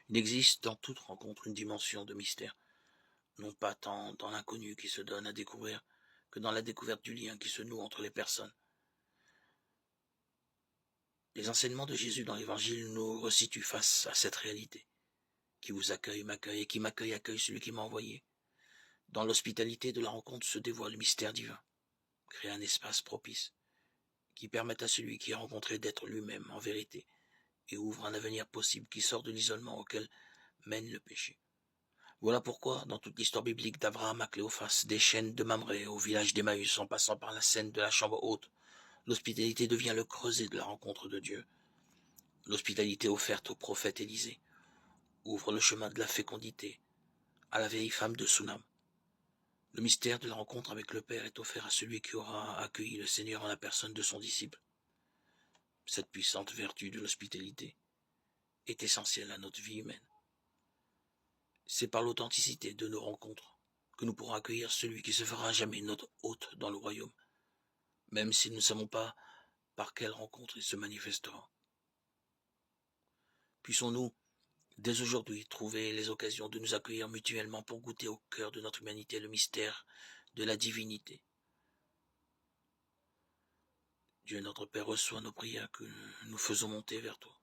Il existe dans toute rencontre une dimension de mystère, non pas tant dans l'inconnu qui se donne à découvrir que dans la découverte du lien qui se noue entre les personnes. Les enseignements de Jésus dans l'Évangile nous resituent face à cette réalité. Qui vous accueille m'accueille, et qui m'accueille accueille celui qui m'a envoyé. Dans l'hospitalité de la rencontre se dévoile le mystère divin, créer un espace propice, qui permette à celui qui est rencontré d'être lui-même en vérité, et ouvre un avenir possible qui sort de l'isolement auquel mène le péché. Voilà pourquoi, dans toute l'histoire biblique d'Abraham à Cléophas, des chaînes de Mamré au village d'Emmaüs, en passant par la scène de la chambre haute, l'hospitalité devient le creuset de la rencontre de Dieu. L'hospitalité offerte au prophète Élisée ouvre le chemin de la fécondité à la vieille femme de Sunam. Le mystère de la rencontre avec le Père est offert à celui qui aura accueilli le Seigneur en la personne de son disciple. Cette puissante vertu de l'hospitalité est essentielle à notre vie humaine. C'est par l'authenticité de nos rencontres que nous pourrons accueillir celui qui se fera à jamais notre hôte dans le royaume, même si nous ne savons pas par quelle rencontre il se manifestera. Puissons-nous, dès aujourd'hui, trouver les occasions de nous accueillir mutuellement pour goûter au cœur de notre humanité le mystère de la divinité. Dieu notre Père reçoit nos prières que nous faisons monter vers toi.